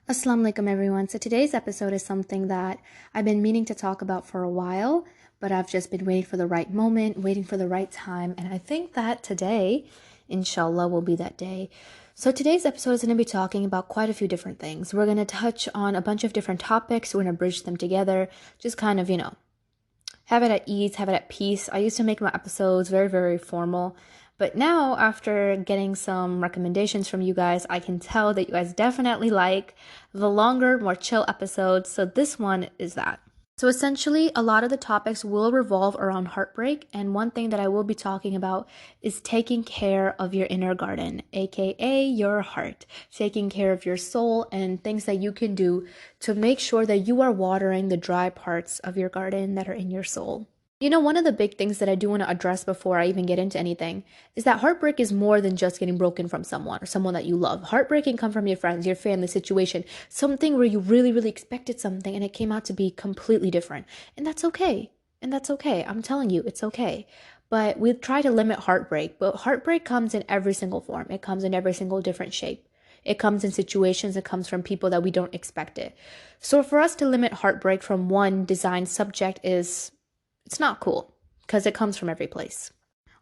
Assalamu alaikum everyone. So today's episode is something that I've been meaning to talk about for a while, but I've just been waiting for the right moment, waiting for the right time, and I think that today, inshallah, will be that day. So today's episode is going to be talking about quite a few different things. We're going to touch on a bunch of different topics. We're going to bridge them together, just kind of, have it at ease, have it at peace. I used to make my episodes very, very formal. But now, after getting some recommendations from you guys, I can tell that you guys definitely like the longer, more chill episodes. So this one is that. So essentially, a lot of the topics will revolve around heartbreak. And one thing that I will be talking about is taking care of your inner garden, aka your heart, taking care of your soul and things that you can do to make sure that you are watering the dry parts of your garden that are in your soul. One of the big things that I do want to address before I even get into anything is that heartbreak is more than just getting broken from someone or someone that you love. Heartbreak can come from your friends, your family situation, something where you really, really expected something and it came out to be completely different. And that's okay. I'm telling you, it's okay. But we try to limit heartbreak, but heartbreak comes in every single form. It comes in every single different shape. It comes in situations, it comes from people that we don't expect it. So for us to limit heartbreak from one design subject it's not cool because it comes from every place.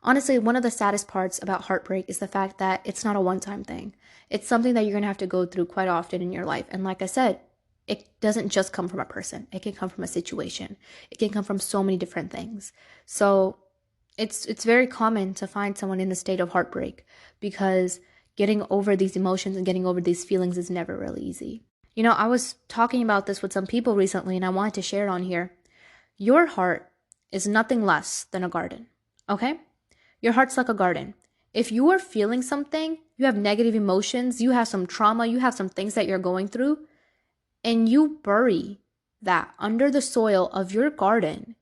Honestly, one of the saddest parts about heartbreak is the fact that it's not a one-time thing. It's something that you're going to have to go through quite often in your life. And like I said, it doesn't just come from a person. It can come from a situation. It can come from so many different things. So it's very common to find someone in a state of heartbreak because getting over these emotions and getting over these feelings is never really easy. I was talking about this with some people recently and I wanted to share it on here. Your heart is nothing less than a garden, okay? Your heart's like a garden. If you are feeling something, you have negative emotions, you have some trauma, you have some things that you're going through, and you bury that under the soil of your garden,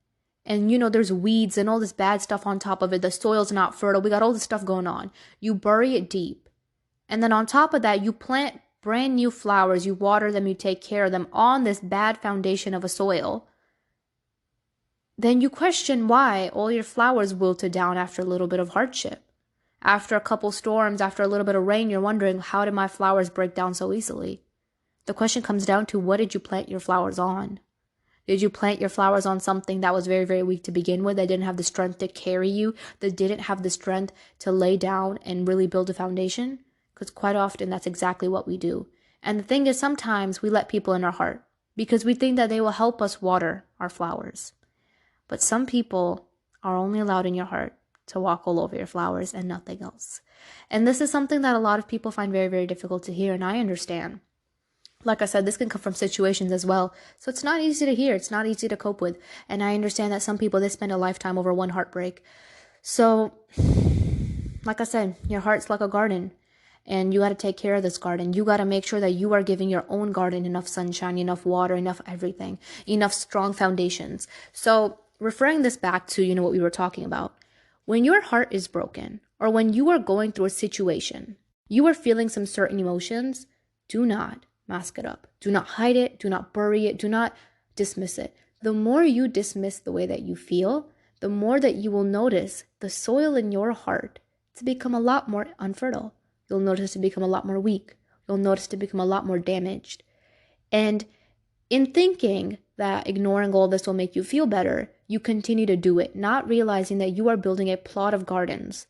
and there's weeds and all this bad stuff on top of it, the soil's not fertile, we got all this stuff going on. You bury it deep. And then on top of that, you plant brand new flowers, you water them, you take care of them on this bad foundation of a soil. Then you question why all your flowers wilted down after a little bit of hardship. After a couple storms, after a little bit of rain, you're wondering, how did my flowers break down so easily? The question comes down to, what did you plant your flowers on? Did you plant your flowers on something that was very, very weak to begin with, that didn't have the strength to carry you, that didn't have the strength to lay down and really build a foundation? Because quite often that's exactly what we do. And the thing is, sometimes we let people in our heart because we think that they will help us water our flowers. But some people are only allowed in your heart to walk all over your flowers and nothing else. And this is something that a lot of people find very, very difficult to hear, and I understand. Like I said, this can come from situations as well. So it's not easy to hear. It's not easy to cope with. And I understand that some people, they spend a lifetime over one heartbreak. So, like I said, your heart's like a garden. And you got to take care of this garden. You got to make sure that you are giving your own garden enough sunshine, enough water, enough everything, enough strong foundations. So referring this back to, what we were talking about, when your heart is broken or when you are going through a situation, you are feeling some certain emotions, do not mask it up. Do not hide it. Do not bury it. Do not dismiss it. The more you dismiss the way that you feel, the more that you will notice the soil in your heart to become a lot more unfertile. You'll notice to become a lot more weak. You'll notice to become a lot more damaged. And in thinking that ignoring all this will make you feel better, you continue to do it, not realizing that you are building a plot of gardens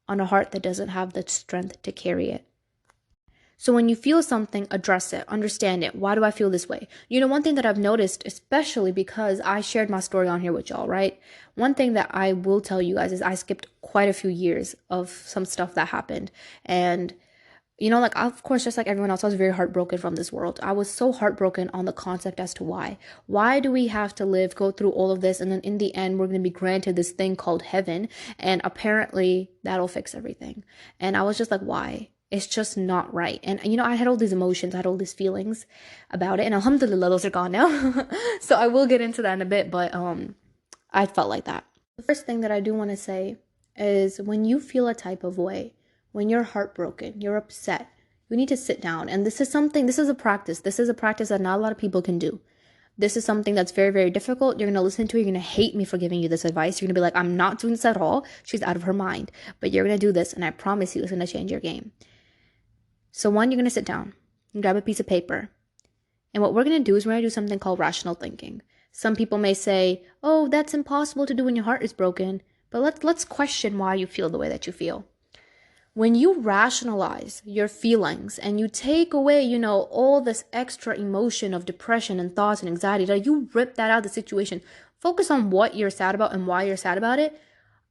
on a heart that doesn't have the strength to carry it. So when you feel something, address it, understand it. Why do I feel this way? One thing that I've noticed, especially because I shared my story on here with y'all, right? One thing that I will tell you guys is I skipped quite a few years of some stuff that happened. And, of course, just like everyone else, I was very heartbroken from this world. I was so heartbroken on the concept as to why. Why do we have to go through all of this, and then in the end, we're going to be granted this thing called heaven, and apparently that'll fix everything. And I was just like, why? It's just not right. And, I had all these emotions, I had all these feelings about it. And alhamdulillah, those are gone now. So I will get into that in a bit, but I felt like that. The first thing that I do want to say is when you feel a type of way, when you're heartbroken, you're upset, you need to sit down. And this is a practice. This is a practice that not a lot of people can do. This is something that's very, very difficult. You're going to listen to it. You're going to hate me for giving you this advice. You're going to be like, I'm not doing this at all. She's out of her mind. But you're going to do this, and I promise you it's going to change your game. So one, you're going to sit down and grab a piece of paper And what we're going to do is we're going to do something called rational thinking. Some people may say, oh, that's impossible to do when your heart is broken. But let's question why you feel the way that you feel. When you rationalize your feelings and you take away, all this extra emotion of depression and thoughts and anxiety, that you rip that out of the situation, focus on what you're sad about and why you're sad about it.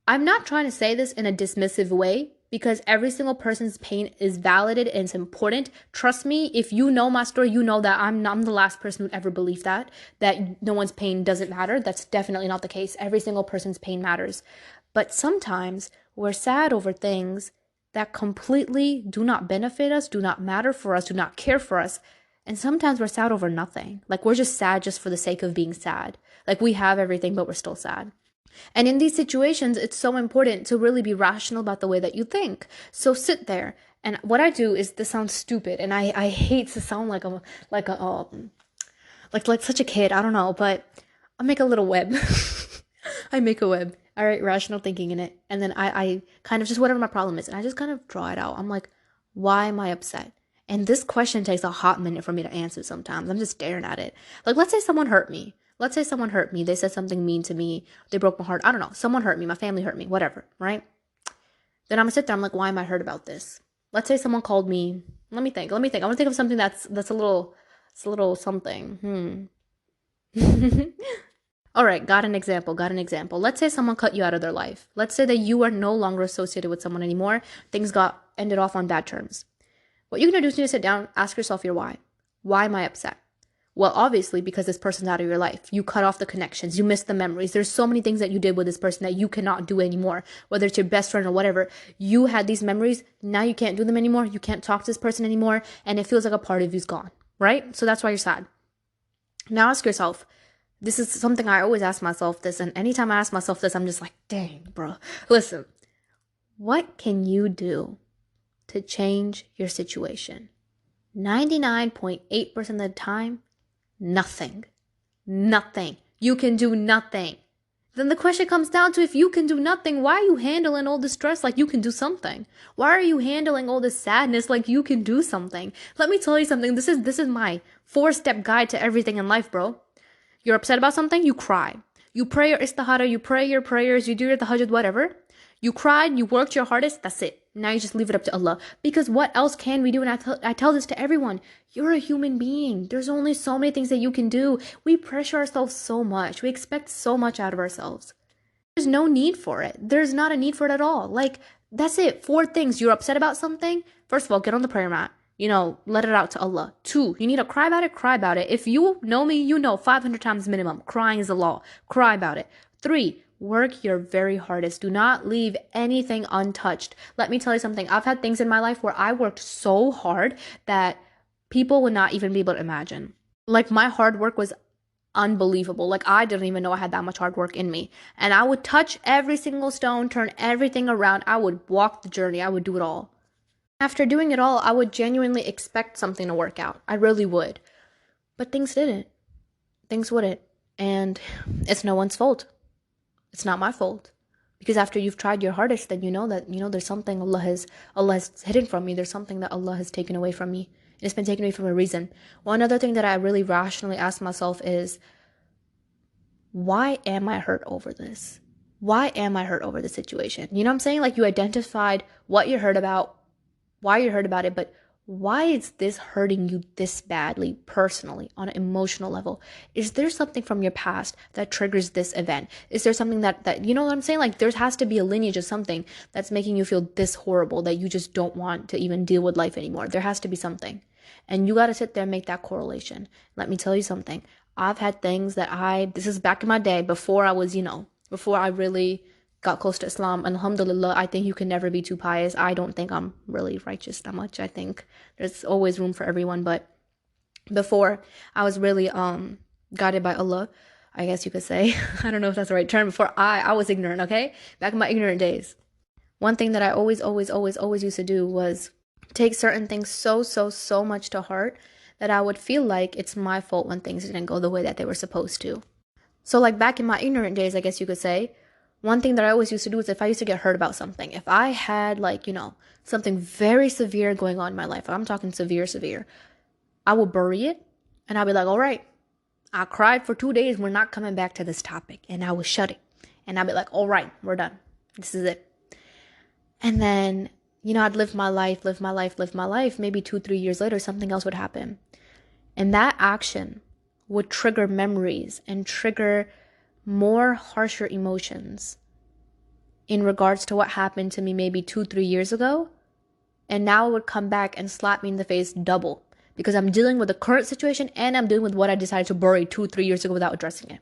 I'm not trying to say this in a dismissive way, because every single person's pain is validated and it's important. Trust me, if you know my story, you know that I'm the last person who'd ever believe that no one's pain doesn't matter. That's definitely not the case. Every single person's pain matters. But sometimes we're sad over things that completely do not benefit us, do not matter for us, do not care for us. And sometimes we're sad over nothing. Like, we're just sad just for the sake of being sad. Like, we have everything, but we're still sad. And in these situations, it's so important to really be rational about the way that you think. So sit there. And what I do is, this sounds stupid, and I hate to sound like such a kid. I don't know, but I make a little web. I make a web. I write rational thinking in it. And then I kind of just, whatever my problem is, and I just kind of draw it out. I'm like, why am I upset? And this question takes a hot minute for me to answer sometimes. I'm just staring at it. Like, let's say someone hurt me. They said something mean to me. They broke my heart. I don't know. Someone hurt me. My family hurt me. Whatever, right? Then I'm going to sit there. I'm like, why am I hurt about this? Let's say someone called me. Let me think. I want to think of something that's a little something. All right, got an example. Let's say someone cut you out of their life. Let's say that you are no longer associated with someone anymore. Things got ended off on bad terms. What you're going to do is you need to sit down, ask yourself your why. Why am I upset? Well, obviously, because this person's out of your life. You cut off the connections. You miss the memories. There's so many things that you did with this person that you cannot do anymore. Whether it's your best friend or whatever. You had these memories. Now you can't do them anymore. You can't talk to this person anymore. And it feels like a part of you's gone. Right? So that's why you're sad. Now ask yourself. This is something I always ask myself this. And anytime I ask myself this, I'm just like, dang, bro. Listen. What can you do to change your situation? 99.8% of the time, nothing. You can do nothing. Then the question comes down to, if you can do nothing, why are you handling all the stress like you can do something? Why are you handling all this sadness like you can do something? Let me tell you something. This is my 4-step guide to everything in life, bro. You're upset about something, you cry. You pray your istihara, you pray your prayers, you do your tahajjud, whatever. You cried, you worked your hardest, that's it. Now you just leave it up to Allah. Because what else can we do? And I tell this to everyone. You're a human being. There's only so many things that you can do. We pressure ourselves so much. We expect so much out of ourselves. There's no need for it. There's not a need for it at all. Like, that's it. 4 things. You're upset about something. First of all, get on the prayer mat. Let it out to Allah. 2, you need to cry about it. If you know me, 500 times minimum. Crying is the law. Cry about it. 3, work your very hardest. Do not leave anything untouched. Let me tell you something. I've had things in my life where I worked so hard that people would not even be able to imagine. Like, my hard work was unbelievable. Like, I didn't even know I had that much hard work in me. And I would touch every single stone, turn everything around. I would walk the journey. I would do it all. After doing it all, I would genuinely expect something to work out. I really would. But things didn't. Things wouldn't. And it's no one's fault. It's not my fault. Because after you've tried your hardest, then you know that, there's something Allah has hidden from me. There's something that Allah has taken away from me. And it's been taken away for a reason. One other thing that I really rationally ask myself is, why am I hurt over this? Why am I hurt over the situation? You know what I'm saying? Like, you identified what you're hurt about, why you're hurt about it, but why is this hurting you this badly, personally, on an emotional level? Is there something from your past that triggers this event? Is there something that you know what I'm saying? Like, there has to be a lineage of something that's making you feel this horrible that you just don't want to even deal with life anymore. There has to be something. And you got to sit there and make that correlation. Let me tell you something. I've had things that this is back in my day, before I was, before I really got close to Islam. And alhamdulillah, I think you can never be too pious. I don't think I'm really righteous that much. I think there's always room for everyone. But before, I was really guided by Allah, I guess you could say. I don't know if that's the right term. Before, I was ignorant, okay? Back in my ignorant days. One thing that I always used to do was take certain things so much to heart that I would feel like it's my fault when things didn't go the way that they were supposed to. So, like, back in my ignorant days, I guess you could say, one thing that I always used to do is, if I used to get hurt about something, if I had, something very severe going on in my life, I'm talking severe, I would bury it. And I'll be like, all right, I cried for 2 days. We're not coming back to this topic. And I was shutting. And I'll be like, all right, we're done. This is it. And then, I'd live my life. Maybe 2-3 years later, something else would happen. And that action would trigger memories and trigger more harsher emotions in regards to what happened to me maybe 2-3 years ago. And now it would come back and slap me in the face double, because I'm dealing with the current situation and I'm dealing with what I decided to bury 2-3 years ago without addressing it.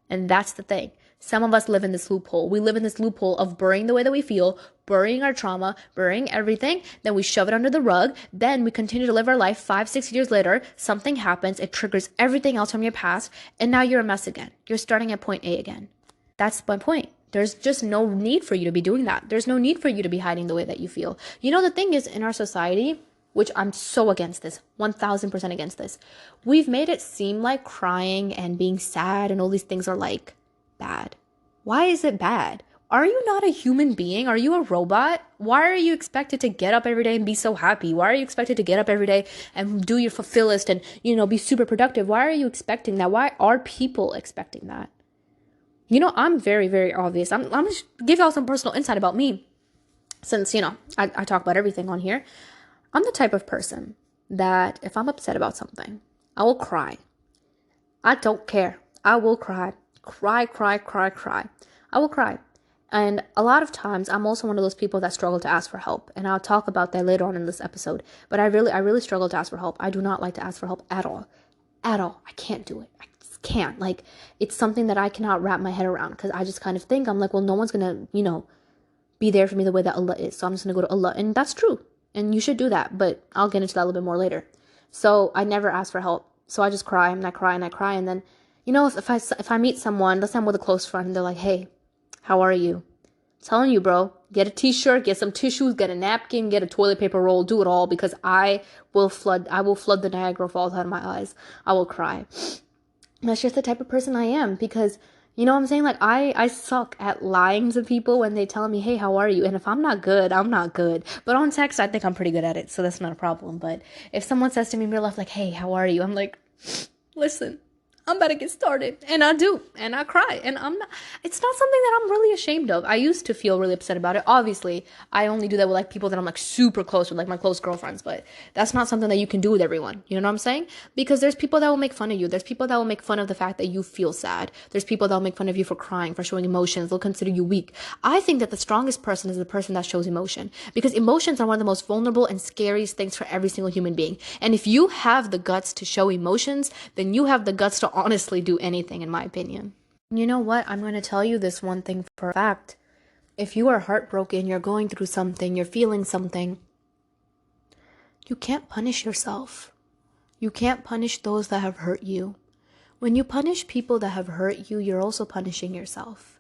And that's the thing. Some of us live in this loophole. We live in this loophole of burying the way that we feel, burying our trauma, burying everything. Then we shove it under the rug. Then we continue to live our life. 5-6 years later, something happens. It triggers everything else from your past. And now you're a mess again. You're starting at point A again. That's my point. There's just no need for you to be doing that. There's no need for you to be hiding the way that you feel. The thing is, in our society, which I'm so against this, 1000% against this, we've made it seem like crying and being sad and all these things are like bad. Why is it bad? Are you not a human being? Are you a robot? Why are you expected to get up every day and be so happy? Why are you expected to get up every day and do your fulfillist and, be super productive? Why are you expecting that? Why are people expecting that? I'm very, very obvious. I'm going to give y'all some personal insight about me. Since, I talk about everything on here. I'm the type of person that if I'm upset about something, I will cry. I don't care. I will cry. Cry. I will cry. And a lot of times, I'm also one of those people that struggle to ask for help. And I'll talk about that later on in this episode. But I really struggle to ask for help. I do not like to ask for help at all. At all. I can't do it. I just can't. Like, it's something that I cannot wrap my head around. Because I just kind of think, I'm like, well, no one's going to, be there for me the way that Allah is. So I'm just going to go to Allah. And that's true. And you should do that. But I'll get into that a little bit more later. So I never ask for help. So I just cry and I cry and I cry. And then, if I meet someone, let's say I'm with a close friend, and they're like, hey, how are you? I'm telling you, bro, get a t-shirt, get some tissues, get a napkin, get a toilet paper roll, do it all, because I will flood the Niagara Falls out of my eyes. I will cry. And that's just the type of person I am, because, what I'm saying? Like, I suck at lying to people when they tell me, hey, how are you? And if I'm not good, I'm not good. But on text, I think I'm pretty good at it, so that's not a problem. But if someone says to me in real life, like, hey, how are you? I'm like, listen, I'm about to get started. And I do. And I cry. And it's not something that I'm really ashamed of. I used to feel really upset about it. Obviously, I only do that with like people that I'm like super close with, like my close girlfriends. But that's not something that you can do with everyone. You know what I'm saying? Because there's people that will make fun of you. There's people that will make fun of the fact that you feel sad. There's people that will make fun of you for crying, for showing emotions. They'll consider you weak. I think that the strongest person is the person that shows emotion. Because emotions are one of the most vulnerable and scariest things for every single human being. And if you have the guts to show emotions, then you have the guts to honestly do anything, in my opinion. You know what? I'm going to tell you this one thing for a fact. If you are heartbroken, you're going through something, you're feeling something, you can't punish yourself. You can't punish those that have hurt you. When you punish people that have hurt you, you're also punishing yourself.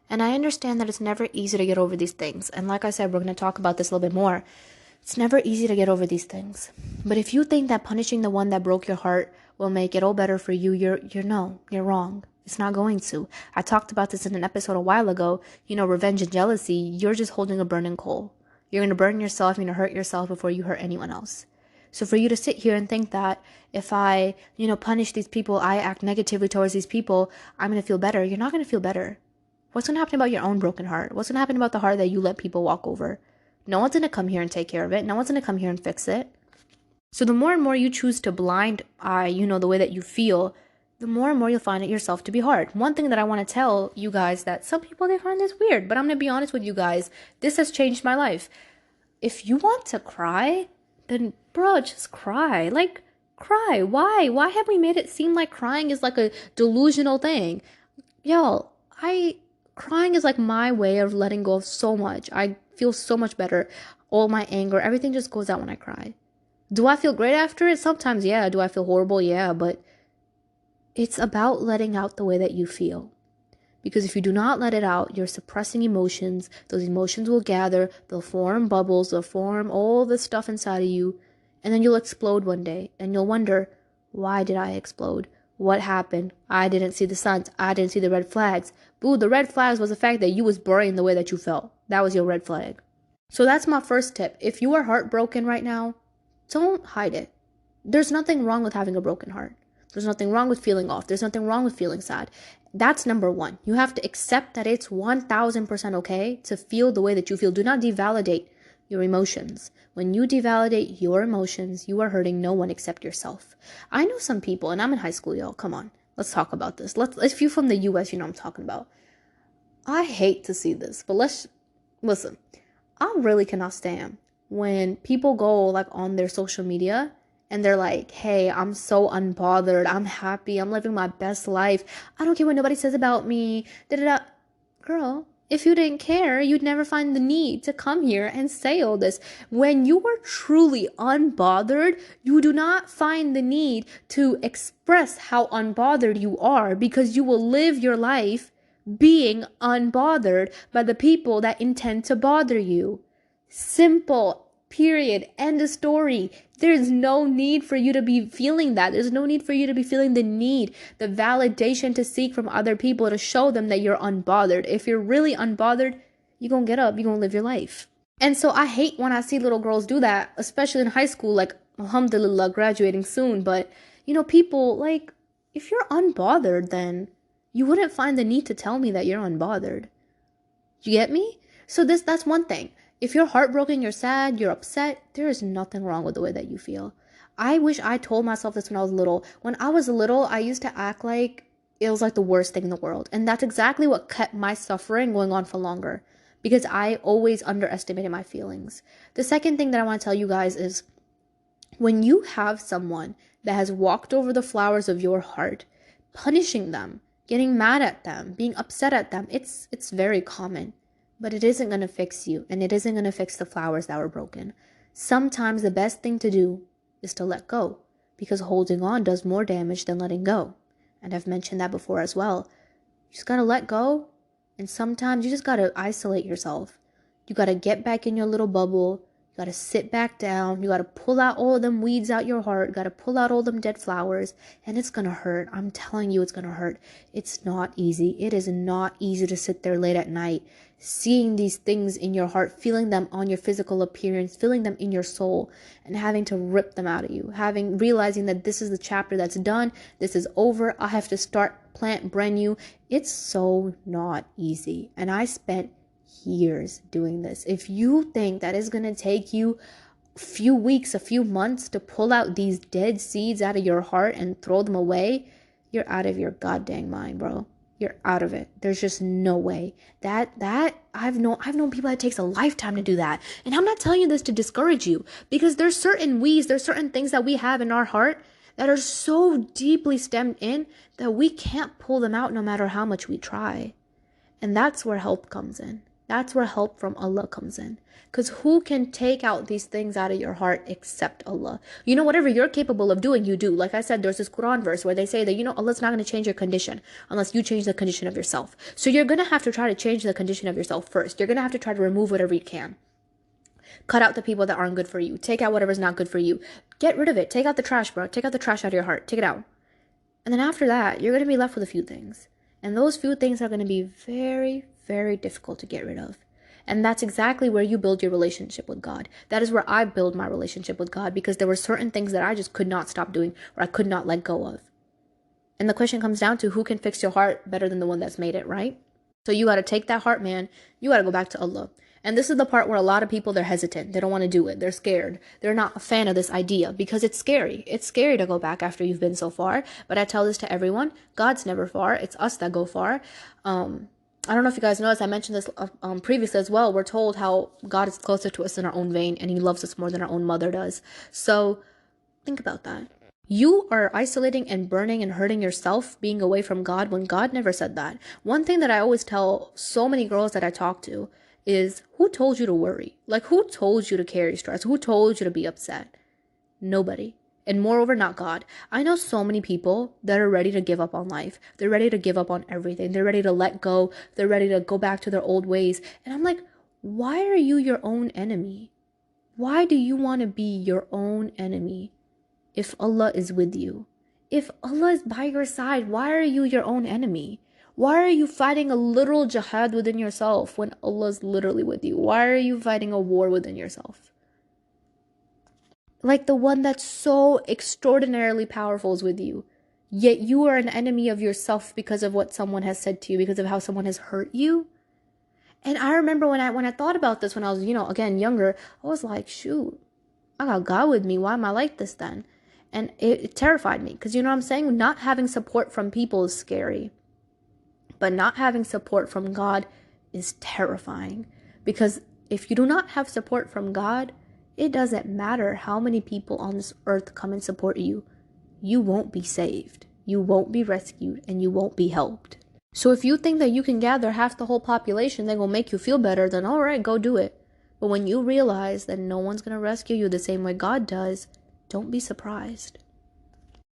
And I understand that it's never easy to get over these things. And like I said, we're going to talk about this a little bit more. It's never easy to get over these things. But if you think that punishing the one that broke your heart will make it all better for you, you're wrong. It's not going to. I talked about this in an episode a while ago. Revenge and jealousy, you're just holding a burning coal. You're going to burn yourself, you're going to hurt yourself before you hurt anyone else. So for you to sit here and think that if I, punish these people, I act negatively towards these people, I'm going to feel better. You're not going to feel better. What's going to happen about your own broken heart? What's going to happen about the heart that you let people walk over? No one's going to come here and take care of it. No one's going to come here and fix it. So the more and more you choose to blind eye, the way that you feel, the more and more you'll find it yourself to be hard. One thing that I want to tell you guys, that some people, they find this weird, but I'm going to be honest with you guys. This has changed my life. If you want to cry, then bro, just cry. Like, cry. Why? Why have we made it seem like crying is like a delusional thing? Y'all, crying is like my way of letting go of so much. I feel so much better. All my anger, everything just goes out when I cry. Do I feel great after it? Sometimes, yeah. Do I feel horrible? Yeah. But it's about letting out the way that you feel. Because if you do not let it out, you're suppressing emotions. Those emotions will gather. They'll form bubbles. They'll form all this stuff inside of you. And then you'll explode one day. And you'll wonder, why did I explode? What happened? I didn't see the signs. I didn't see the red flags. Boo, the red flags was the fact that you was burying the way that you felt. That was your red flag. So that's my first tip. If you are heartbroken right now, don't hide it. There's nothing wrong with having a broken heart. There's nothing wrong with feeling off. There's nothing wrong with feeling sad. That's number one. You have to accept that it's 1000% okay to feel the way that you feel. Do not devalidate your emotions. When you devalidate your emotions, you are hurting no one except yourself. I know some people, and I'm in high school, y'all. Come on. Let's talk about this. If you're from the US, you know what I'm talking about. I hate to see this, but listen. I really cannot stand when people go like on their social media and they're like, hey, I'm so unbothered. I'm happy. I'm living my best life. I don't care what nobody says about me. Da da da. Girl, if you didn't care, you'd never find the need to come here and say all this. When you are truly unbothered, you do not find the need to express how unbothered you are, because you will live your life being unbothered by the people that intend to bother you. Simple. Period. End of story. There's no need for you to be feeling that. There's no need for you to be feeling the validation to seek from other people to show them that you're unbothered. If you're really unbothered, you're going to get up, you're going to live your life. And so I hate when I see little girls do that, especially in high school, like, alhamdulillah, graduating soon. But, people, like, if you're unbothered, then you wouldn't find the need to tell me that you're unbothered. You get me? So that's one thing. If you're heartbroken, you're sad, you're upset, there is nothing wrong with the way that you feel. I wish I told myself this when I was little. When I was little, I used to act like it was like the worst thing in the world. And that's exactly what kept my suffering going on for longer, because I always underestimated my feelings. The second thing that I want to tell you guys is, when you have someone that has walked over the flowers of your heart, punishing them, getting mad at them, being upset at them, it's very common. But it isn't going to fix you, and it isn't going to fix the flowers that were broken. Sometimes the best thing to do is to let go, because holding on does more damage than letting go. And I've mentioned that before as well. You just got to let go, and sometimes you just got to isolate yourself. You got to get back in your little bubble. You got to sit back down. You got to pull out all them weeds out your heart. You got to pull out all them dead flowers, and it's going to hurt. I'm telling you, it's going to hurt. It's not easy. It is not easy to sit there late at night, seeing these things in your heart, feeling them on your physical appearance, feeling them in your soul, and having to rip them out of you, realizing that this is the chapter that's done, this is over, I have to start plant brand new. It's so not easy, and I spent years doing this. If you think that it's gonna take you a few weeks, a few months to pull out these dead seeds out of your heart and throw them away, you're out of your goddamn mind, bro. You're out of it. There's just no way. That I've known people that it takes a lifetime to do that. And I'm not telling you this to discourage you, because there's certain things that we have in our heart that are so deeply stemmed in that we can't pull them out no matter how much we try. And that's where help comes in. That's where help from Allah comes in. Because who can take out these things out of your heart except Allah? Whatever you're capable of doing, you do. Like I said, there's this Quran verse where they say that, Allah's not going to change your condition unless you change the condition of yourself. So you're going to have to try to change the condition of yourself first. You're going to have to try to remove whatever you can. Cut out the people that aren't good for you. Take out whatever's not good for you. Get rid of it. Take out the trash, bro. Take out the trash out of your heart. Take it out. And then after that, you're going to be left with a few things. And those few things are going to be very, very difficult to get rid of. And that's exactly where you build your relationship with God. That is where I build my relationship with God, because there were certain things that I just could not stop doing, or I could not let go of. And the question comes down to, who can fix your heart better than the one that's made it, right? So you got to take that heart, man. You got to go back to Allah. And this is the part where a lot of people, they're hesitant. They don't want to do it. They're scared. They're not a fan of this idea because it's scary. It's scary to go back after you've been so far. But I tell this to everyone. God's never far. It's us that go far. I don't know if you guys noticed, I mentioned this previously as well. We're told how God is closer to us in our own vein, and he loves us more than our own mother does. So think about that. You are isolating and burning and hurting yourself being away from God when God never said that. One thing that I always tell so many girls that I talk to is, who told you to worry? Like, who told you to carry stress? Who told you to be upset? Nobody. And moreover, not God. I know so many people that are ready to give up on life. They're ready to give up on everything. They're ready to let go. They're ready to go back to their old ways. And I'm like, why are you your own enemy? Why do you want to be your own enemy if Allah is with you? If Allah is by your side, why are you your own enemy? Why are you fighting a literal jihad within yourself when Allah is literally with you? Why are you fighting a war within yourself? Like the one that's so extraordinarily powerful is with you. yet you are an enemy of yourself because of what someone has said to you, because of how someone has hurt you. And I remember when I thought about this when I was, again, younger, I was like, shoot, I got God with me. Why am I like this then? And it terrified me because, you know what I'm saying? Not having support from people is scary. But not having support from God is terrifying. Because if you do not have support from God, it doesn't matter how many people on this earth come and support you. You won't be saved. You won't be rescued. And you won't be helped. So if you think that you can gather half the whole population that will make you feel better, then all right, go do it. But when you realize that no one's going to rescue you the same way God does, don't be surprised.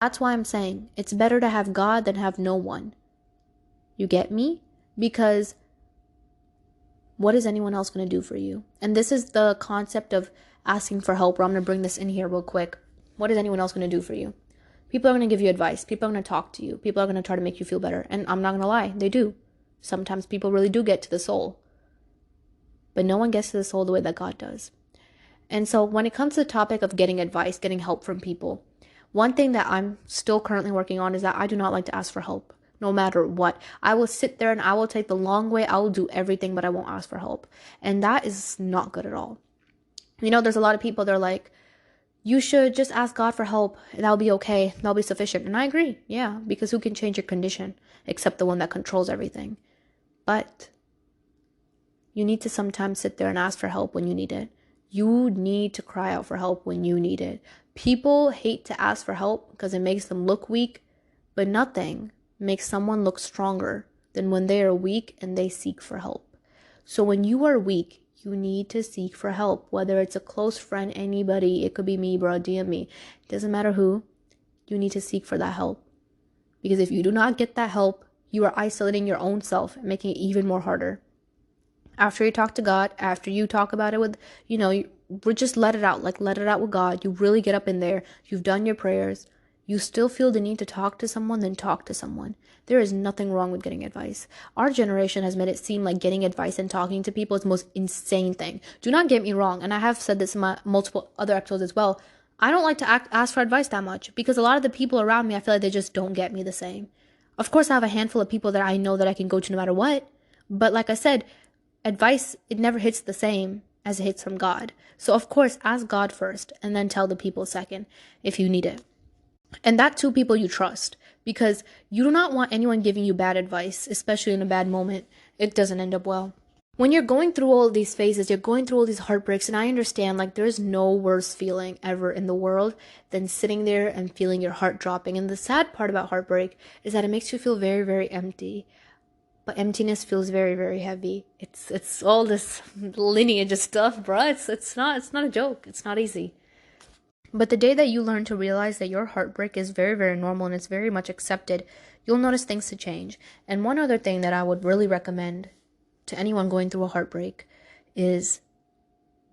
That's why I'm saying it's better to have God than have no one. You get me? Because what is anyone else going to do for you? And this is the concept of asking for help, where I'm going to bring this in here real quick. What is anyone else going to do for you? People are going to give you advice. People are going to talk to you. People are going to try to make you feel better. And I'm not going to lie, they do. Sometimes people really do get to the soul. But no one gets to the soul the way that God does. And so when it comes to the topic of getting advice, getting help from people, one thing that I'm still currently working on is that I do not like to ask for help. No matter what. I will sit there and I will take the long way. I will do everything, but I won't ask for help. And that is not good at all. There's a lot of people that are like, you should just ask God for help. That'll be okay. That'll be sufficient. And I agree. Yeah, because who can change your condition except the one that controls everything? But you need to sometimes sit there and ask for help when you need it. You need to cry out for help when you need it. People hate to ask for help because it makes them look weak, but nothing makes someone look stronger than when they are weak and they seek for help. So when you are weak, you need to seek for help, whether it's a close friend, anybody. It could be me, bro, DM me. It doesn't matter who. You need to seek for that help. Because if you do not get that help, you are isolating your own self and making it even more harder. After you talk to God, after you talk about it with, just let it out. Let it out with God. You really get up in there. You've done your prayers. You still feel the need to talk to someone, then talk to someone. There is nothing wrong with getting advice. Our generation has made it seem like getting advice and talking to people is the most insane thing. Do not get me wrong, and I have said this in my multiple other episodes as well. I don't like to ask for advice that much because a lot of the people around me, I feel like they just don't get me the same. Of course, I have a handful of people that I know that I can go to no matter what. But like I said, advice, it never hits the same as it hits from God. So of course, ask God first and then tell the people second if you need it. And that too, people you trust, because you do not want anyone giving you bad advice, especially in a bad moment. It doesn't end up well. When you're going through all these phases, you're going through all these heartbreaks, and I understand, there's no worse feeling ever in the world than sitting there and feeling your heart dropping. And the sad part about heartbreak is that it makes you feel very, very empty. But emptiness feels very, very heavy. It's all this lineage of stuff, bruh. It's not a joke. It's not easy. But the day that you learn to realize that your heartbreak is very, very normal and it's very much accepted, you'll notice things to change. And one other thing that I would really recommend to anyone going through a heartbreak is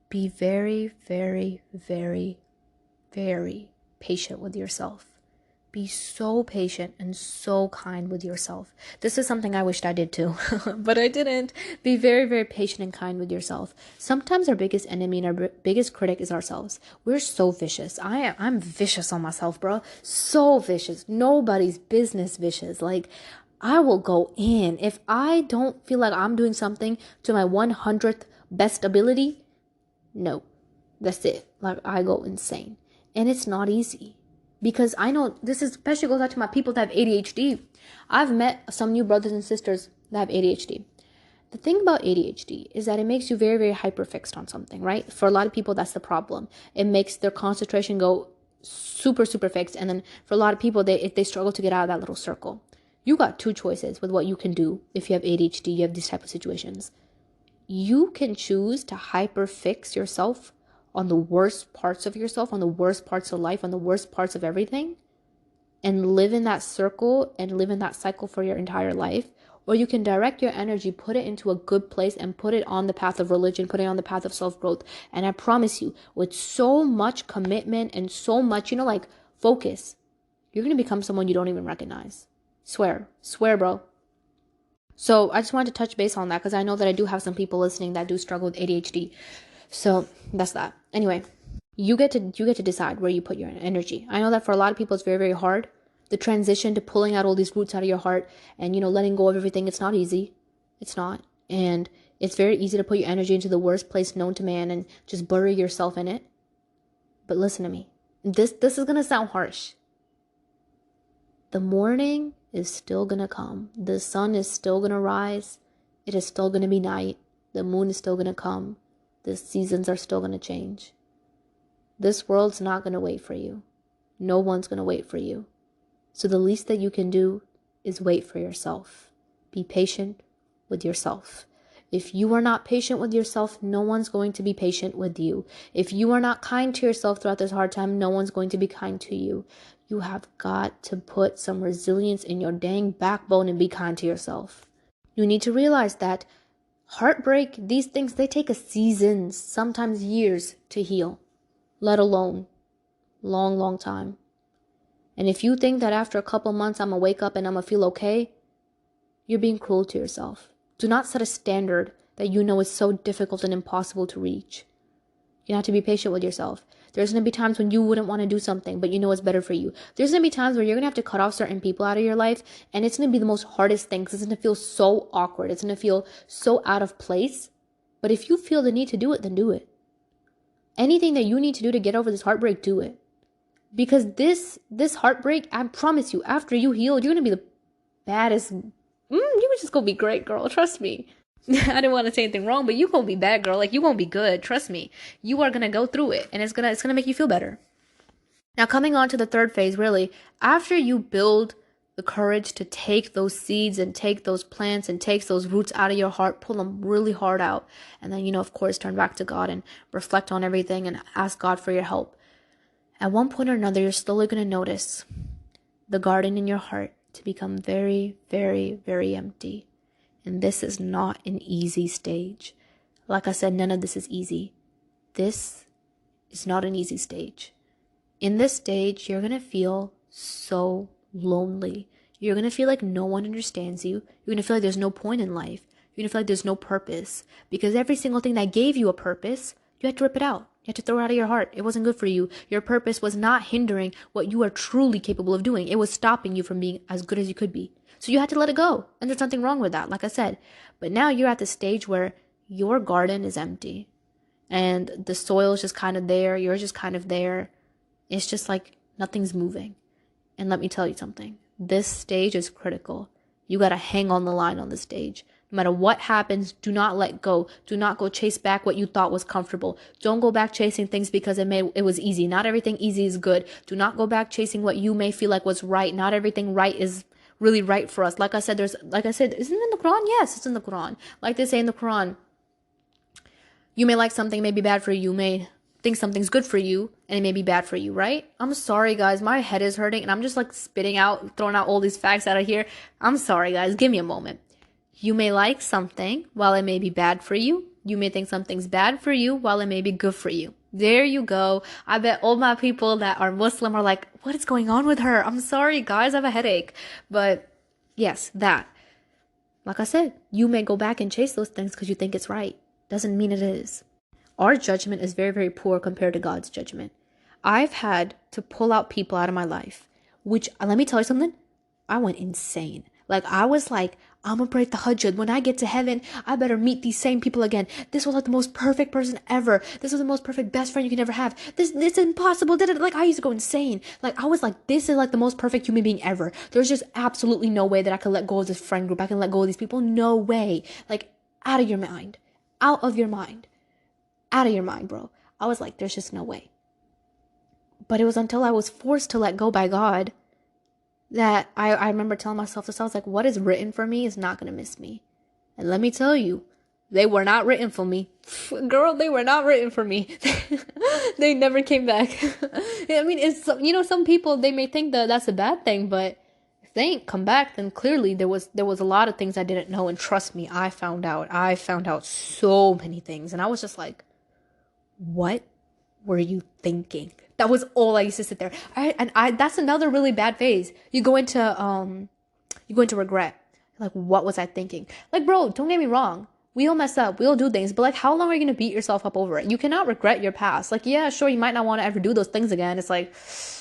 be very, very, very, very patient with yourself. Be so patient and so kind with yourself. This is something I wished I did too, but I didn't. Be very, very patient and kind with yourself. Sometimes our biggest enemy and our biggest critic is ourselves. We're so vicious. I'm vicious on myself, bro. So vicious. Nobody's business vicious. I will go in. If I don't feel like I'm doing something to my 100th best ability, no, that's it. I go insane. And it's not easy. Because I know this especially goes out to my people that have ADHD. I've met some new brothers and sisters that have ADHD. The thing about ADHD is that it makes you very, very hyper-fixed on something, right? For a lot of people, that's the problem. It makes their concentration go super, super fixed. And then for a lot of people, if they struggle to get out of that little circle. You got two choices with what you can do if you have ADHD, you have these type of situations. You can choose to hyper-fix yourself on the worst parts of yourself, on the worst parts of life, on the worst parts of everything, and live in that circle and live in that cycle for your entire life. Or you can direct your energy, put it into a good place, and put it on the path of religion, put it on the path of self-growth. And I promise you, with so much commitment and so much, focus, you're going to become someone you don't even recognize. Swear, bro. So I just wanted to touch base on that because I know that I do have some people listening that do struggle with ADHD. So that's that. Anyway, you get to decide where you put your energy. I know that for a lot of people it's very, very hard The transition to pulling out all these roots out of your heart and, letting go of everything, it's not easy. It's not. And it's very easy to put your energy into the worst place known to man and just bury yourself in it. But listen to me. This is going to sound harsh. The morning is still going to come. The sun is still going to rise. It is still going to be night. The moon is still going to come. The seasons are still going to change. This world's not going to wait for you. No one's going to wait for you. So the least that you can do is wait for yourself. Be patient with yourself. If you are not patient with yourself, no one's going to be patient with you. If you are not kind to yourself throughout this hard time, no one's going to be kind to you. You have got to put some resilience in your dang backbone and be kind to yourself. You need to realize that heartbreak, these things, they take seasons, sometimes years to heal, let alone long time. And if you think that after a couple months I'm gonna wake up and I'm gonna feel okay, you're being cruel to yourself. Do not set a standard that you know is so difficult and impossible to reach. You have to be patient with yourself. There's going to be times when you wouldn't want to do something, but you know it's better for you. There's going to be times where you're going to have to cut off certain people out of your life, and it's going to be the most hardest thing because it's going to feel so awkward. It's going to feel so out of place. But if you feel the need to do it, then do it. Anything that you need to do to get over this heartbreak, do it. Because this heartbreak, I promise you, after you heal, you're going to be the baddest. You just going to be great, girl. Trust me. I didn't want to say anything wrong, but you gonna be bad, girl. Like, you gonna be good. Trust me. You are gonna go through it, and it's gonna make you feel better. Now, coming on to the third phase, really, after you build the courage to take those seeds and take those plants and take those roots out of your heart, pull them really hard out, and then, of course, turn back to God and reflect on everything and ask God for your help. At one point or another, you're slowly gonna notice the garden in your heart to become very, very, very empty. And this is not an easy stage. Like I said, none of this is easy. This is not an easy stage. In this stage, you're going to feel so lonely. You're going to feel like no one understands you. You're going to feel like there's no point in life. You're going to feel like there's no purpose. Because every single thing that gave you a purpose, you had to rip it out. You had to throw it out of your heart. It wasn't good for you. Your purpose was not hindering what you are truly capable of doing. It was stopping you from being as good as you could be. So you had to let it go. And there's nothing wrong with that, like I said. But now you're at the stage where your garden is empty. And the soil is just kind of there. You're just kind of there. It's just like nothing's moving. And let me tell you something. This stage is critical. You got to hang on the line on this stage. No matter what happens, do not let go. Do not go chase back what you thought was comfortable. Don't go back chasing things because it was easy. Not everything easy is good. Do not go back chasing what you may feel like was right. Not everything right is really right for us. Like I said, isn't it in the Quran? Yes, it's in the Quran. Like they say in the Quran, you may like something may be bad for you. You may think something's good for you and it may be bad for you, right? I'm sorry, guys. My head is hurting and I'm just like throwing out all these facts out of here. I'm sorry, guys. Give me a moment. You may like something while it may be bad for you. You may think something's bad for you while it may be good for you. There you go. I bet all my people that are Muslim are like, what is going on with her? I'm sorry, guys. I have a headache. But yes, that. Like I said, you may go back and chase those things because you think it's right. Doesn't mean it is. Our judgment is very, very poor compared to God's judgment. I've had to pull out people out of my life, which, let me tell you something, I went insane. Like, I was like, I'm gonna break the hajjud. When I get to heaven, I better meet these same people again. This was like the most perfect person ever. This was the most perfect best friend you can ever have. This is impossible. Like, I used to go insane. Like, I was like, this is like the most perfect human being ever. There's just absolutely no way that I could let go of this friend group. I can let go of these people. No way. Like, out of your mind. Out of your mind. Out of your mind, bro. I was like, there's just no way. But it was until I was forced to let go by God that I remember telling myself this. I was like, what is written for me is not going to miss me. And let me tell you, they were not written for me. Girl, they were not written for me. They never came back. I mean, it's, some people, they may think that that's a bad thing, but if they ain't come back, then clearly there was a lot of things I didn't know. And trust me, I found out so many things. And I was just like, what were you thinking? That was all I used to sit there. That's another really bad phase. You go into regret. Like, what was I thinking? Like, bro, don't get me wrong. We all mess up. We all do things. But like, how long are you going to beat yourself up over it? You cannot regret your past. Like, yeah, sure, you might not want to ever do those things again. It's like,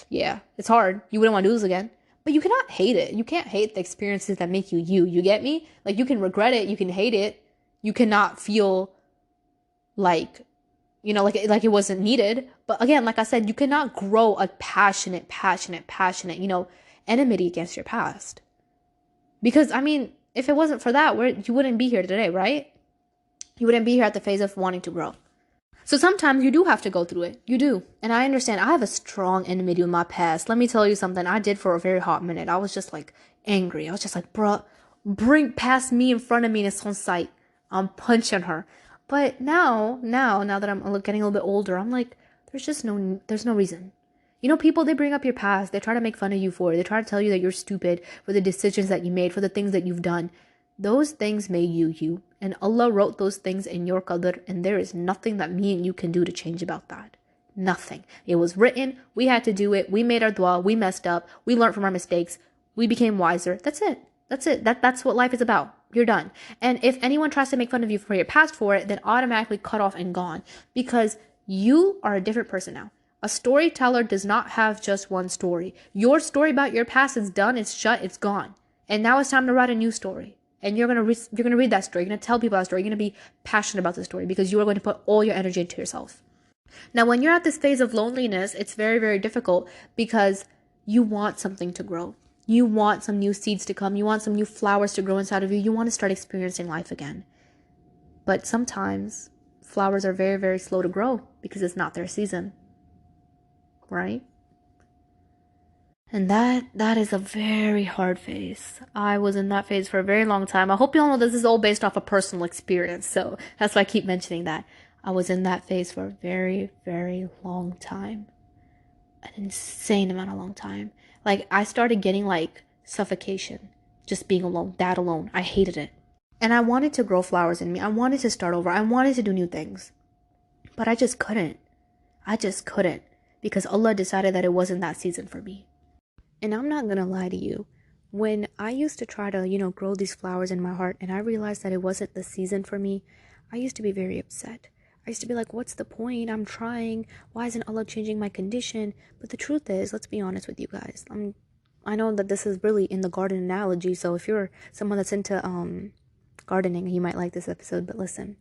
yeah, it's hard. You wouldn't want to do this again. But you cannot hate it. You can't hate the experiences that make you you. You get me? Like, you can regret it. You can hate it. You cannot feel like, like it wasn't needed. But again, like I said, you cannot grow a passionate, enmity against your past. Because, I mean, if it wasn't for that, you wouldn't be here today, right? You wouldn't be here at the phase of wanting to grow. So sometimes you do have to go through it. You do. And I understand. I have a strong enmity with my past. Let me tell you something I did for a very hot minute. I was just like angry. I was just like, bruh, bring past me in front of me in its own sight. I'm punching her. But now that I'm getting a little bit older, I'm like, there's no reason. People, they bring up your past. They try to make fun of you for it. They try to tell you that you're stupid for the decisions that you made, for the things that you've done. Those things made you. And Allah wrote those things in your qadr, and there is nothing that me and you can do to change about that. Nothing. It was written. We had to do it. We made our dua. We messed up. We learned from our mistakes. We became wiser. That's it. That's what life is about. You're done. And if anyone tries to make fun of you for your past for it, then automatically cut off and gone. Because you are a different person now. A storyteller does not have just one story. Your story about your past is done. It's shut. It's gone. And now it's time to write a new story. And you're gonna read that story. You're gonna tell people that story. You're gonna be passionate about the story because you are going to put all your energy into yourself. Now, when you're at this phase of loneliness, it's very, very difficult because you want something to grow. You want some new seeds to come. You want some new flowers to grow inside of you. You want to start experiencing life again. But sometimes flowers are very, very slow to grow because it's not their season. Right? And that is a very hard phase. I was in that phase for a very long time. I hope you all know this is all based off a personal experience. So that's why I keep mentioning that. I was in that phase for a very, very long time. An insane amount of long time. Like, I started getting like suffocation. Just being alone. That alone. I hated it. And I wanted to grow flowers in me. I wanted to start over. I wanted to do new things. But I just couldn't. Because Allah decided that it wasn't that season for me. And I'm not going to lie to you. When I used to try to, grow these flowers in my heart and I realized that it wasn't the season for me, I used to be very upset. I used to be like, what's the point? I'm trying. Why isn't Allah changing my condition? But the truth is, let's be honest with you guys. I know that this is really in the garden analogy. So if you're someone that's into gardening, you might like this episode. But listen,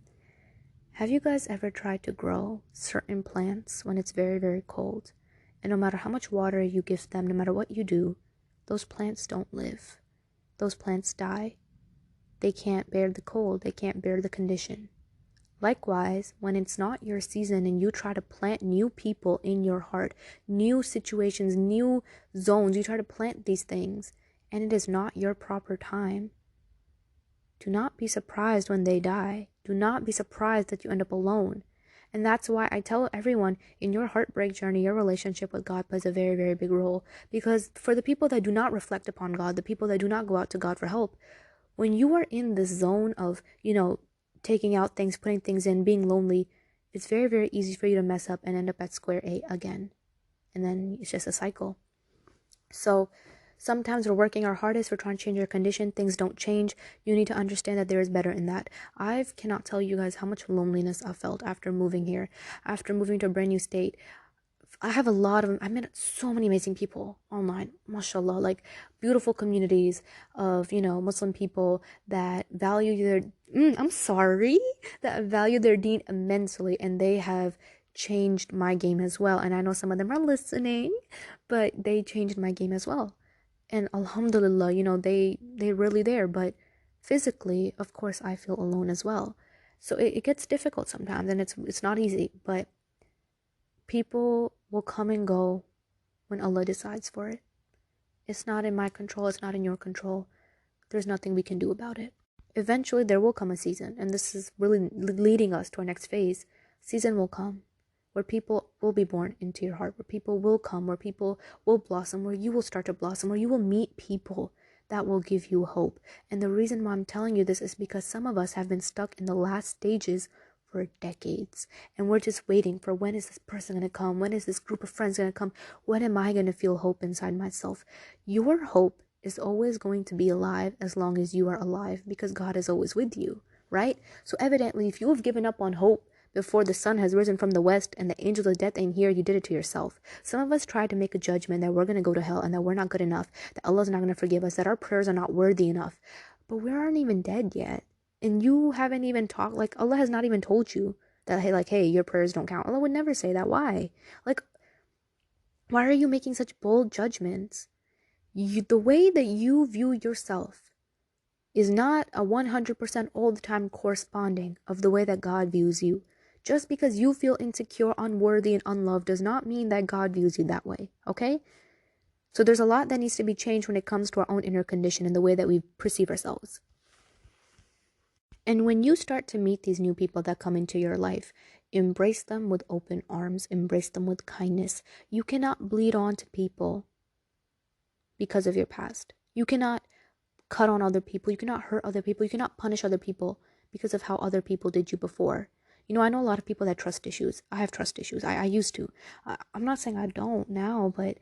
have you guys ever tried to grow certain plants when it's very, very cold? And no matter how much water you give them, no matter what you do, those plants don't live. Those plants die. They can't bear the cold. They can't bear the condition. Likewise, when it's not your season and you try to plant new people in your heart, new situations, new zones, you try to plant these things, and it is not your proper time, do not be surprised when they die. Do not be surprised that you end up alone. And that's why I tell everyone, in your heartbreak journey, your relationship with God plays a very, very big role. Because for the people that do not reflect upon God, the people that do not go out to God for help, when you are in this zone of, taking out things, putting things in, being lonely, it's very, very easy for you to mess up and end up at square A again. And then it's just a cycle. So sometimes we're working our hardest, we're trying to change our condition, things don't change. You need to understand that there is better in that. I cannot tell you guys how much loneliness I felt after moving here, after moving to a brand new state. I met so many amazing people online, mashallah, like beautiful communities of, Muslim people that value that value their deen immensely, and they have changed my game as well. And I know some of them are listening, but they changed my game as well. And alhamdulillah, they're really there, but physically, of course, I feel alone as well. So it gets difficult sometimes, and it's not easy, but people will come and go when Allah decides for it. It's not in my control. It's not in your control. There's nothing we can do about it. Eventually, there will come a season, and this is really leading us to our next phase. Season will come where people will be born into your heart, where people will come, where people will blossom, where you will start to blossom, where you will meet people that will give you hope. And the reason why I'm telling you this is because some of us have been stuck in the last stages for decades, and we're just waiting for, when is this person going to come? When is this group of friends going to come? When am I going to feel hope inside myself? Your hope is always going to be alive as long as you are alive, because God is always with you, right? So evidently, if you have given up on hope before the sun has risen from the west and the angel of death ain't here, you did it to yourself. Some of us try to make a judgment that we're going to go to hell and that we're not good enough, that Allah's not going to forgive us, that our prayers are not worthy enough. But we aren't even dead yet. And you haven't even talked, like Allah has not even told you that, hey, your prayers don't count. Allah would never say that. Why? Like, why are you making such bold judgments? The way that you view yourself is not a 100% all the time corresponding of the way that God views you. Just because you feel insecure, unworthy, and unloved does not mean that God views you that way, okay? So there's a lot that needs to be changed when it comes to our own inner condition and the way that we perceive ourselves. And when you start to meet these new people that come into your life, embrace them with open arms, embrace them with kindness. You cannot bleed on to people because of your past. You cannot cut on other people. You cannot hurt other people. You cannot punish other people because of how other people did you before. I know a lot of people that trust issues. I have trust issues. I used to. I'm not saying I don't now, but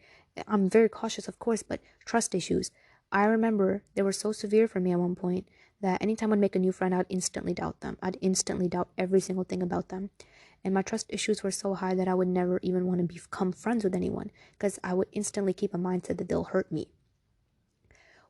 I'm very cautious, of course, but trust issues. I remember they were so severe for me at one point that anytime I'd make a new friend, I'd instantly doubt them. I'd instantly doubt every single thing about them. And my trust issues were so high that I would never even want to become friends with anyone because I would instantly keep a mindset that they'll hurt me.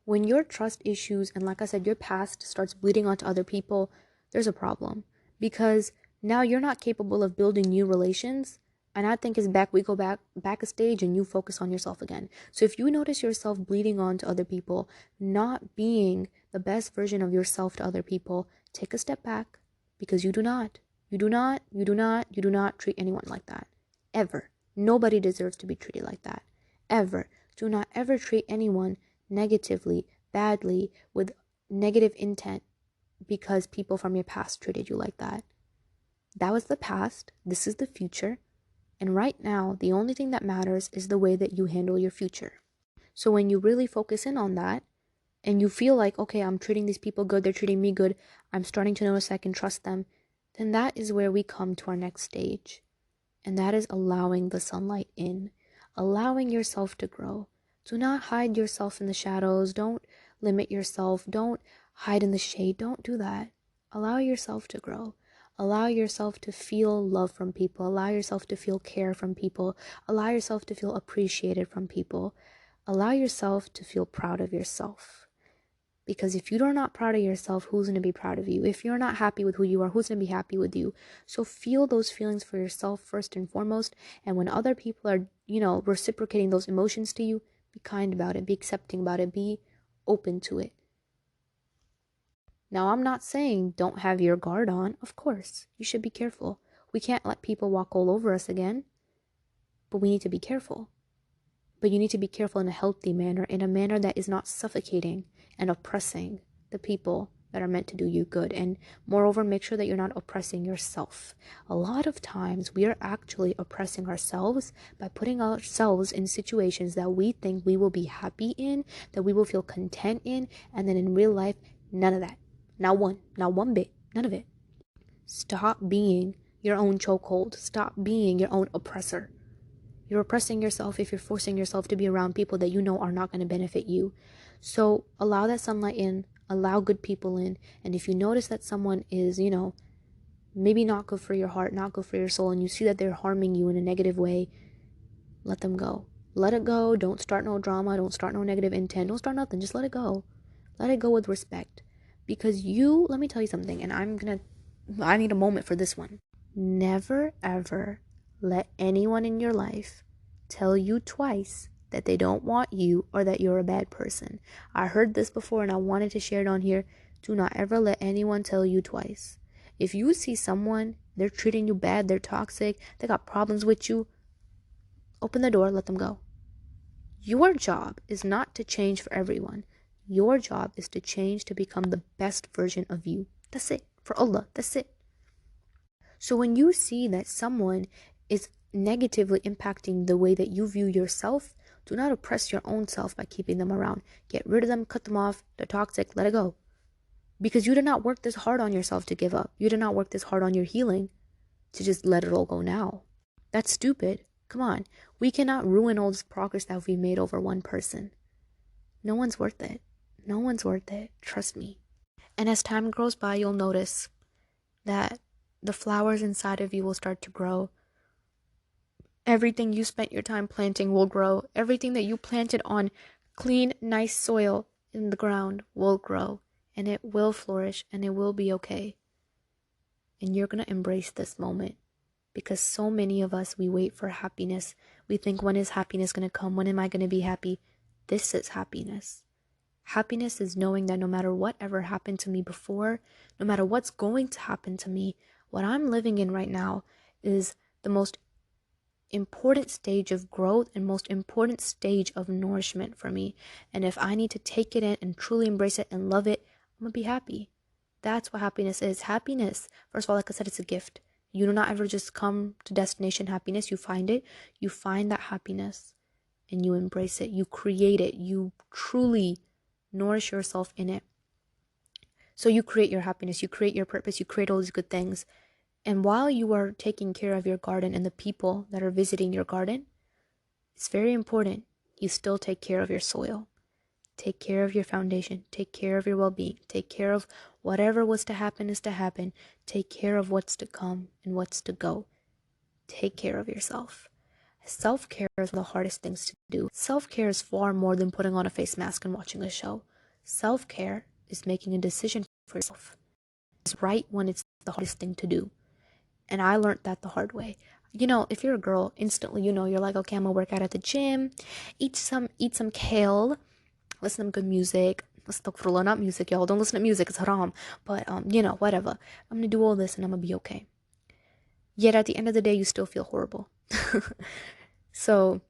When your trust issues and, like I said, your past starts bleeding onto other people, there's a problem. Because now you're not capable of building new relations. And I think we go back a stage and you focus on yourself again. So if you notice yourself bleeding on to other people, not being the best version of yourself to other people, take a step back, because you do not treat anyone like that. Ever. Nobody deserves to be treated like that. Ever. Do not ever treat anyone negatively, badly, with negative intent because people from your past treated you like that. That was the past. This is the future. And right now, the only thing that matters is the way that you handle your future. So when you really focus in on that and you feel like, okay, I'm treating these people good, they're treating me good, I'm starting to notice I can trust them, then that is where we come to our next stage. And that is allowing the sunlight in, allowing yourself to grow. Do not hide yourself in the shadows. Don't limit yourself. Don't hide in the shade. Don't do that. Allow yourself to grow. Allow yourself to feel love from people. Allow yourself to feel care from people. Allow yourself to feel appreciated from people. Allow yourself to feel proud of yourself. Because if you're not proud of yourself, who's going to be proud of you? If you're not happy with who you are, who's going to be happy with you? So feel those feelings for yourself first and foremost. And when other people are, reciprocating those emotions to you, be kind about it, be accepting about it, be open to it. Now, I'm not saying don't have your guard on. Of course, you should be careful. We can't let people walk all over us again, but we need to be careful. But you need to be careful in a healthy manner, in a manner that is not suffocating and oppressing the people that are meant to do you good. And moreover, make sure that you're not oppressing yourself. A lot of times we are actually oppressing ourselves by putting ourselves in situations that we think we will be happy in, that we will feel content in, and then in real life, none of that. Not one bit, none of it. Stop being your own chokehold. Stop being your own oppressor. You're oppressing yourself if you're forcing yourself to be around people that you know are not going to benefit you. So allow that sunlight in, allow good people in. And if you notice that someone is, maybe not good for your heart, not good for your soul, and you see that they're harming you in a negative way, let them go. Let it go. Don't start no drama. Don't start no negative intent. Don't start nothing. Just let it go. Let it go with respect. Because let me tell you something, and I need a moment for this one. Never, ever let anyone in your life tell you twice that they don't want you or that you're a bad person. I heard this before and I wanted to share it on here. Do not ever let anyone tell you twice. If you see someone, they're treating you bad, they're toxic, they got problems with you, open the door, let them go. Your job is not to change for everyone. Your job is to change to become the best version of you. That's it. For Allah, that's it. So when you see that someone is negatively impacting the way that you view yourself, do not oppress your own self by keeping them around. Get rid of them, cut them off, they're toxic, let it go. Because you did not work this hard on yourself to give up. You did not work this hard on your healing to just let it all go now. That's stupid. Come on. We cannot ruin all this progress that we made over one person. No one's worth it. No one's worth it. Trust me. And as time goes by, you'll notice that the flowers inside of you will start to grow. Everything you spent your time planting will grow. Everything that you planted on clean, nice soil in the ground will grow, and it will flourish, and it will be okay. And you're going to embrace this moment, because so many of us, we wait for happiness. We think, when is happiness going to come? When am I going to be happy? This is happiness. Happiness is knowing that no matter what ever happened to me before, no matter what's going to happen to me, what I'm living in right now is the most important stage of growth and most important stage of nourishment for me. And if I need to take it in and truly embrace it and love it, I'm gonna be happy. That's what happiness is. Happiness, first of all, like I said, it's a gift. You do not ever just come to destination happiness. You find it. You find that happiness and you embrace it. You create it. You truly nourish yourself in it. So you create your happiness. You create your purpose. You create all these good things. And while you are taking care of your garden and the people that are visiting your garden, it's very important you still take care of your soil. Take care of your foundation. Take care of your well-being. Take care of whatever was to happen is to happen. Take care of what's to come and what's to go. Take care of yourself. Self-care is one of the hardest things to do. Self-care is far more than putting on a face mask and watching a show. Self-care is making a decision for yourself. It's right when it's the hardest thing to do. And I learned that the hard way. You know, if you're a girl, instantly, you're like, okay, I'm gonna work out at the gym, eat some kale, listen to good music. Astaghfirullah, not music, y'all. Don't listen to music, it's haram. But, whatever. I'm gonna do all this and I'm gonna be okay. Yet at the end of the day, you still feel horrible. So,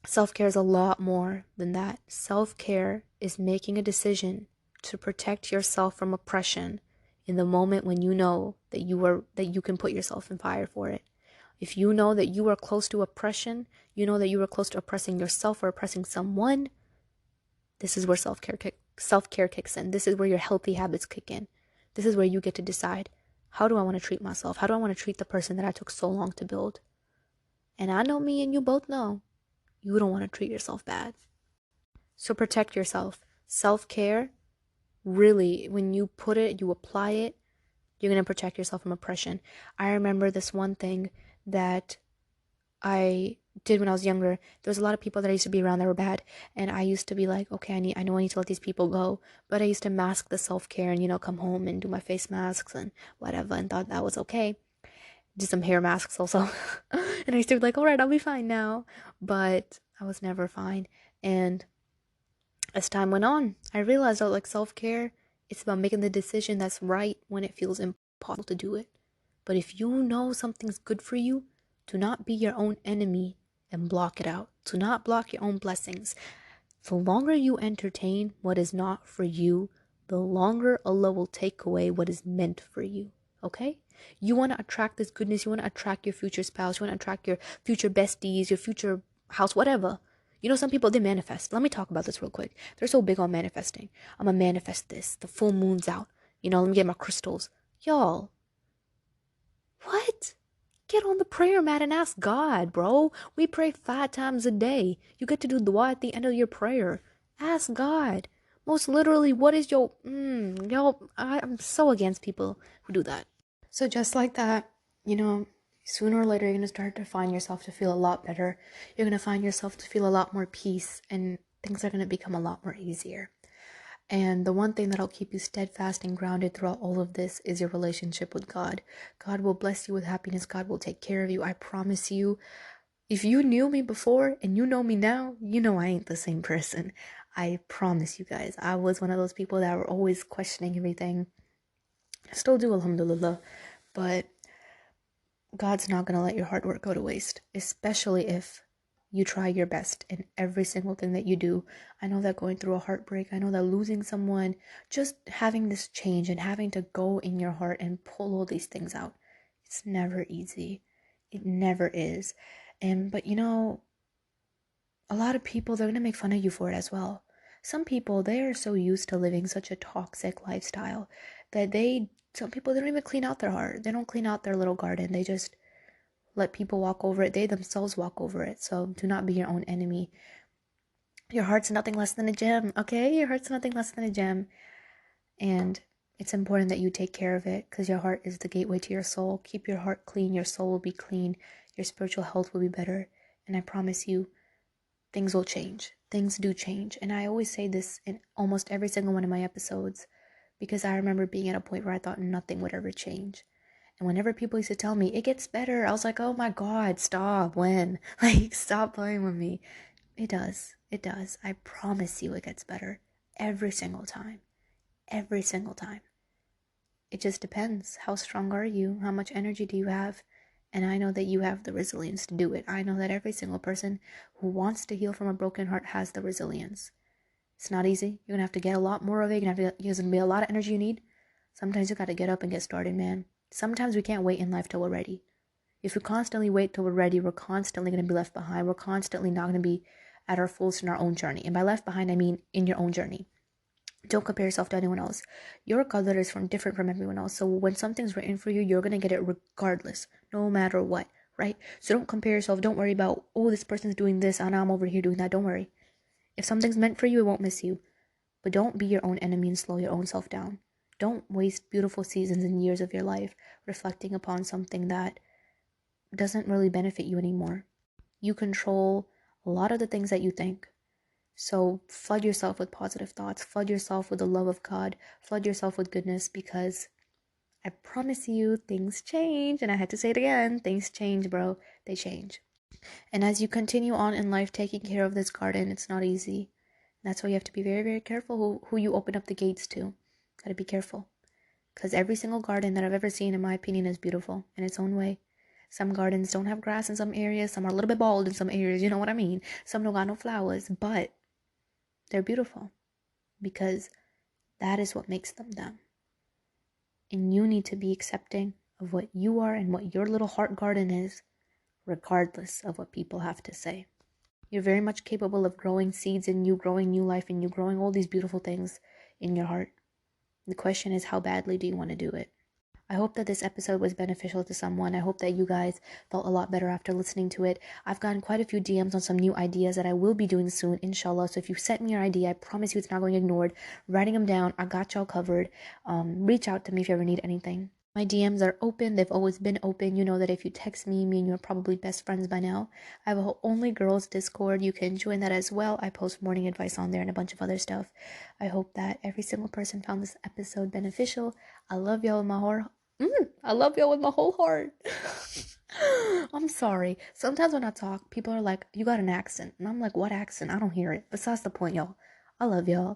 self-care is a lot more than that. Self-care is making a decision to protect yourself from oppression in the moment when you know that you can put yourself in fire for it. If you know that you are close to oppression, you know that you are close to oppressing yourself or oppressing someone, this is where self-care kicks in. This is where your healthy habits kick in. This is where you get to decide, how do I want to treat myself? How do I want to treat the person that I took so long to build? And I know me and you both know, you don't want to treat yourself bad. So protect yourself. Self-care, really, when you put it, you apply it, you're going to protect yourself from oppression. I remember this one thing that I did when I was younger. There was a lot of people that I used to be around that were bad. And I used to be like, okay, I know I need to let these people go. But I used to mask the self-care and, come home and do my face masks and whatever and thought that was okay. Did some hair masks also. And I used to be like, all right, I'll be fine now. But I was never fine. And as time went on, I realized that like self-care, it's about making the decision that's right when it feels impossible to do it. But if you know something's good for you, do not be your own enemy and block it out. Do not block your own blessings. The longer you entertain what is not for you, the longer Allah will take away what is meant for you. Okay? You want to attract this goodness. You want to attract your future spouse. You want to attract your future besties, your future house, whatever. Some people, they manifest. Let me talk about this real quick. They're so big on manifesting. I'm going to manifest this. The full moon's out. Let me get my crystals. Y'all. What? Get on the prayer mat and ask God, bro. We pray 5 times a day. You get to do dua at the end of your prayer. Ask God. Most literally, what is your... I'm so against people who do that. So just like that, sooner or later, you're going to start to find yourself to feel a lot better. You're going to find yourself to feel a lot more peace, and things are going to become a lot more easier. And the one thing that'll keep you steadfast and grounded throughout all of this is your relationship with God. God will bless you with happiness. God will take care of you. I promise you. If you knew me before and you know me now, you know I ain't the same person. I promise you guys. I was one of those people that were always questioning everything. I still do, alhamdulillah. But God's not going to let your hard work go to waste, especially if you try your best in every single thing that you do. I know that going through a heartbreak, I know that losing someone, just having this change and having to go in your heart and pull all these things out, it's never easy. It never is. But a lot of people, they're going to make fun of you for it as well. Some people, they are so used to living such a toxic lifestyle that some people, they don't even clean out their heart. They don't clean out their little garden. They just let people walk over it. They themselves walk over it. So do not be your own enemy. Your heart's nothing less than a gem, okay? Your heart's nothing less than a gem. And It's important that you take care of it because your heart is the gateway to your soul. Keep your heart clean, your soul will be clean, your spiritual health will be better. And I promise you, things will change. Things do change. And I always say this in almost every single one of my episodes because I remember being at a point where I thought nothing would ever change. And whenever people used to tell me, it gets better, I was like, oh my God, stop. When? Like, stop playing with me. It does. It does. I promise you it gets better. Every single time. Every single time. It just depends. How strong are you? How much energy do you have? And I know that you have the resilience to do it. I know that every single person who wants to heal from a broken heart has the resilience. It's not easy. You're going to have to get a lot more of it. There's going to be a lot of energy you need. Sometimes you got to get up and get started, man. Sometimes we can't wait in life till we're ready. If we constantly wait till we're ready, we're constantly going to be left behind. We're constantly not going to be at our fullest in our own journey. And by left behind, I mean in your own journey. Don't compare yourself to anyone else. Your color is different from everyone else. So when something's written for you, you're going to get it regardless, no matter what, right? So don't compare yourself. Don't worry about, oh, this person's doing this and I'm over here doing that. Don't worry. If something's meant for you, it won't miss you. But don't be your own enemy and slow your own self down. Don't waste beautiful seasons and years of your life reflecting upon something that doesn't really benefit you anymore. You control a lot of the things that you think. So flood yourself with positive thoughts, flood yourself with the love of God, flood yourself with goodness, because I promise you things change. And I had to say it again, things change, bro. They change. And as you continue on in life taking care of this garden, it's not easy. That's why you have to be very, very careful who you open up the gates to. Gotta be careful. Because every single garden that I've ever seen, in my opinion, is beautiful in its own way. Some gardens don't have grass in some areas. Some are a little bit bald in some areas. You know what I mean? Some don't got no flowers. But they're beautiful. Because that is what makes them them. And you need to be accepting of what you are and what your little heart garden is, regardless of what people have to say. You're very much capable of growing seeds in you, growing new life in you, growing all these beautiful things in your heart. The question is, how badly do you want to do it? I hope that this episode was beneficial to someone. I hope that you guys felt a lot better after listening to it. I've gotten quite a few DMs on some new ideas that I will be doing soon, inshallah. So if you sent me your idea, I promise you it's not going ignored. Writing them down, I got y'all covered. Reach out to me if you ever need anything. My DMs are open. They've always been open. You know that if you text me and you're probably best friends by now. I have a whole only girls Discord. You can join that as well. I post morning advice on there and a bunch of other stuff. I hope that every single person found this episode beneficial. I love y'all with my heart. I love y'all with my whole heart. I'm sorry. Sometimes when I talk, people are like, you got an accent. And I'm like, what accent? I don't hear it. Besides the point, y'all. I love y'all.